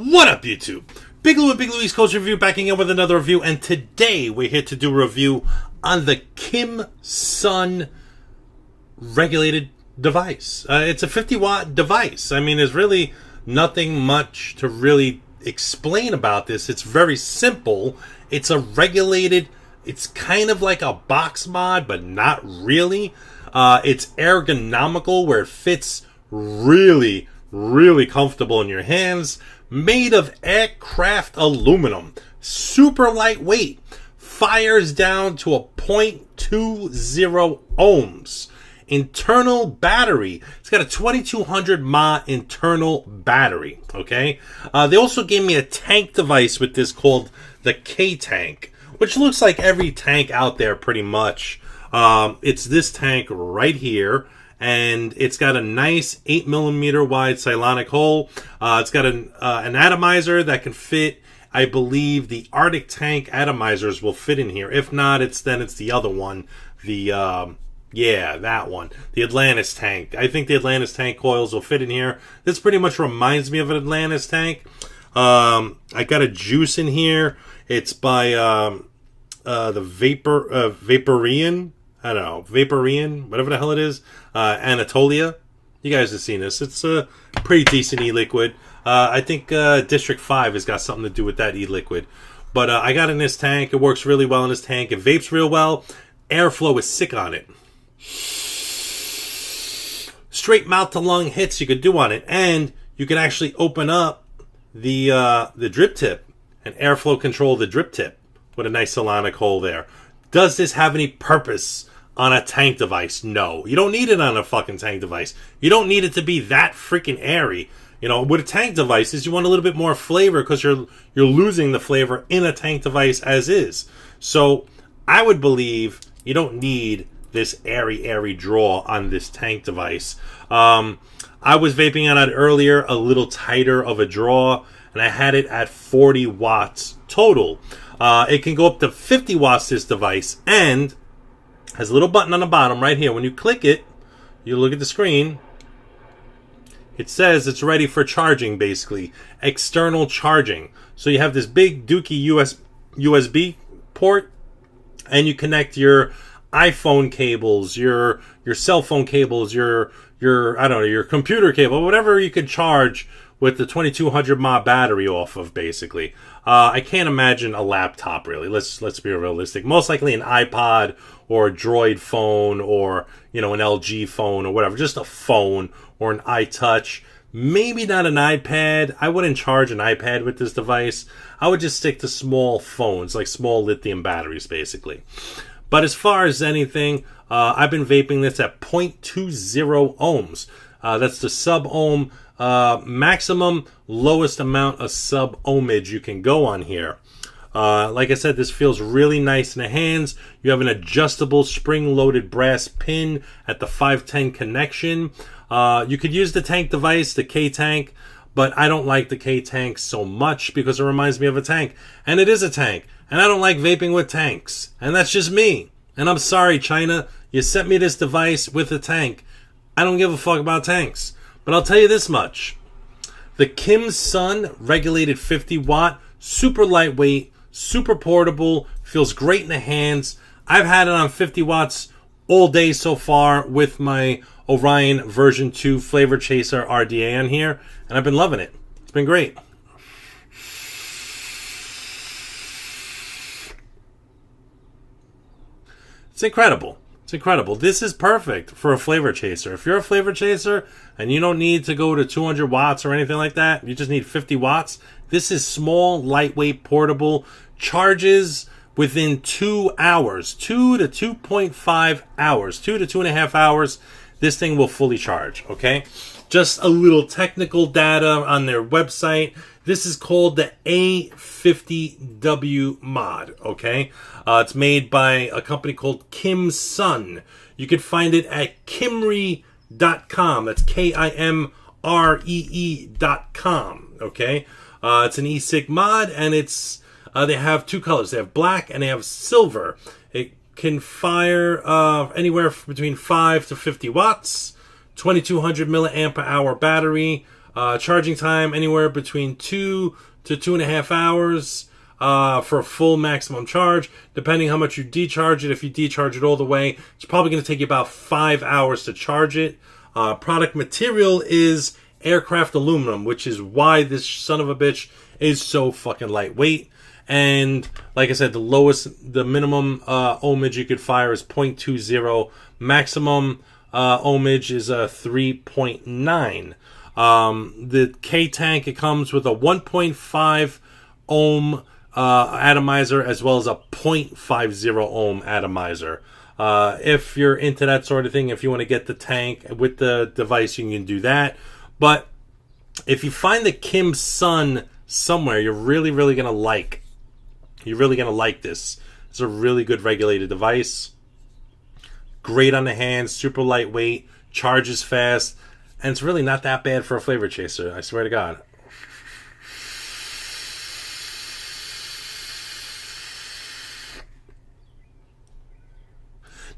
What up, YouTube? Big Lou and Big Louie's Culture Review backing in with another review, and today we're here to do a review on the Kimsun regulated device. It's a 50-watt device. I mean, there's really nothing much to really explain about this. It's very simple. It's a regulated, it's kind of like a box mod, but not really. It's ergonomical where it fits really comfortable in your hands. Made of aircraft aluminum, super lightweight, fires down to a 0.20 ohms. Internal battery. It's got a 2200 mAh internal battery. Okay. They also gave me a tank device with this called the K tank, which looks like every tank out there pretty much. It's this tank right here. And it's got a nice 8mm wide Cylonic hole. It's got an atomizer that can fit. I believe the Arctic tank atomizers will fit in here. If not, it's the other one. That one. The Atlantis tank. I think the Atlantis tank coils will fit in here. This pretty much reminds me of an Atlantis tank. I got a juice in here. It's by the Vaporian. I don't know, Vaporian, whatever the hell it is, Anatolia. You guys have seen this. It's a pretty decent e-liquid. I think District 5 has got something to do with that e-liquid. But I got in this tank. It works really well in this tank. It vapes real well. Airflow is sick on it. Straight mouth to lung hits you could do on it. And you can actually open up the drip tip and airflow control the drip tip with a nice Cylonic hole there. Does this have any purpose on a tank device? No. You don't need it on a fucking tank device. You don't need it to be that freaking airy. You know, with a tank devices, you want a little bit more flavor because you're losing the flavor in a tank device as is. So I would believe you don't need this airy draw on this tank device. I was vaping on it earlier, a little tighter of a draw, and I had it at 40 watts total. It can go up to 50 watts, this device, and has a little button on the bottom right here. When you click it, you look at the screen, it says it's ready for charging, basically. External charging. So you have this big dookie USB port, and you connect your iPhone cables, your cell phone cables, your I don't know, your computer cable, whatever you could charge with the 2200 mAh battery off of, basically. I can't imagine a laptop, really. Let's be realistic. Most likely an iPod or a Droid phone or, you know, an LG phone or whatever. Just a phone or an iTouch. Maybe not an iPad. I wouldn't charge an iPad with this device. I would just stick to small phones, like small lithium batteries, basically. But as far as anything, I've been vaping this at 0.20 ohms. That's the sub-ohm maximum lowest amount of sub-ohmage you can go on here. Like I said, this feels really nice in the hands. You have an adjustable spring-loaded brass pin at the 510 connection. You could use the tank device, the K-tank, but I don't like the K-tank so much because it reminds me of a tank. And it is a tank. And I don't like vaping with tanks. And that's just me. And I'm sorry, China. You sent me this device with a tank. I don't give a fuck about tanks. But I'll tell you this much. The Kimsun regulated 50 watt, super lightweight, super portable, feels great in the hands. I've had it on 50 watts all day so far with my Orion version 2 Flavor Chaser RDA on here, and I've been loving it. It's been great. It's incredible. It's incredible. This is perfect for a flavor chaser. If you're a flavor chaser and you don't need to go to 200 watts or anything like that, you just need 50 watts. This is small, lightweight, portable, charges within 2 hours, 2 to 2.5 hours, 2 to 2.5 hours. This thing will fully charge, okay? Just a little technical data on their website. This is called the A50w mod, okay? It's made by a company called Kimsun. You can find it at Kimree.com. That's KIMREE.com, okay? It's an e-cig mod, and it's they have two colors. They have black and they have silver. It can fire anywhere between 5 to 50 watts, 2200 milliamp hour battery. Charging time anywhere between 2 to 2.5 hours for a full maximum charge. Depending how much you decharge it, if you decharge it all the way, it's probably going to take you about 5 hours to charge it. Product material is aircraft aluminum, which is why this son of a bitch is so fucking lightweight. And like I said, the minimum ohmage you could fire is 0.20. Maximum ohmage is 3.9. The K tank, it comes with a 1.5 ohm atomizer as well as a 0.50 ohm atomizer. If you're into that sort of thing, if you want to get the tank with the device, you can do that. But if you find the Kimsun somewhere, you're really going to like. You're really going to like this. It's a really good regulated device. Great on the hands, super lightweight, charges fast, and it's really not that bad for a flavor chaser, I swear to God.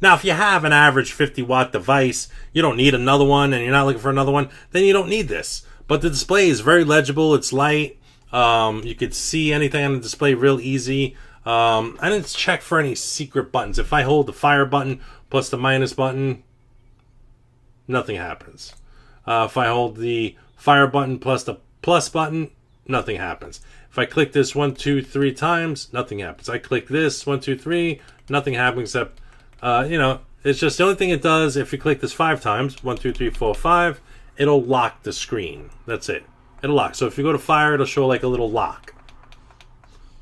Now, if you have an average 50 watt device, you don't need another one, and you're not looking for another one, then you don't need this. But the display is very legible, it's light. You could see anything on the display real easy. I didn't check for any secret buttons. If I hold the fire button plus the minus button, nothing happens. If I hold the fire button plus the plus button, nothing happens. If I click this 1, 2, 3 times, nothing happens. I click this 1, 2, 3, nothing happens except, it's just the only thing it does. If you click this 5 times, 1, 2, 3, 4, 5, it'll lock the screen. That's it. It'll lock. So if you go to fire, it'll show like a little lock,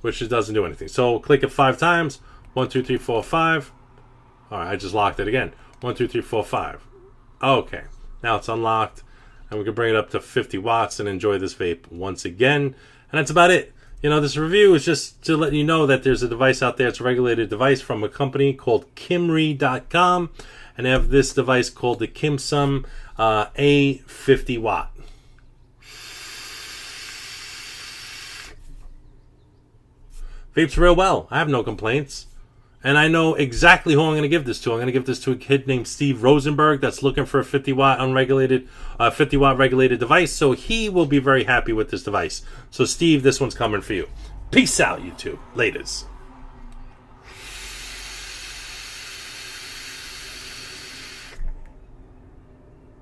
which it doesn't do anything. So click it 5 times. 1, 2, 3, 4, 5. All right, I just locked it again. 1, 2, 3, 4, 5. Okay, now it's unlocked, and we can bring it up to 50 watts and enjoy this vape once again. And that's about it. This review is just to let you know that there's a device out there. It's a regulated device from a company called Kimry.com, and they have this device called the Kimsun A50w. Vapes real well. I have no complaints. And I know exactly who I'm going to give this to. I'm going to give this to a kid named Steve Rosenberg that's looking for a 50 watt unregulated, 50 watt regulated device. So he will be very happy with this device. So Steve, this one's coming for you. Peace out, YouTube. Laters.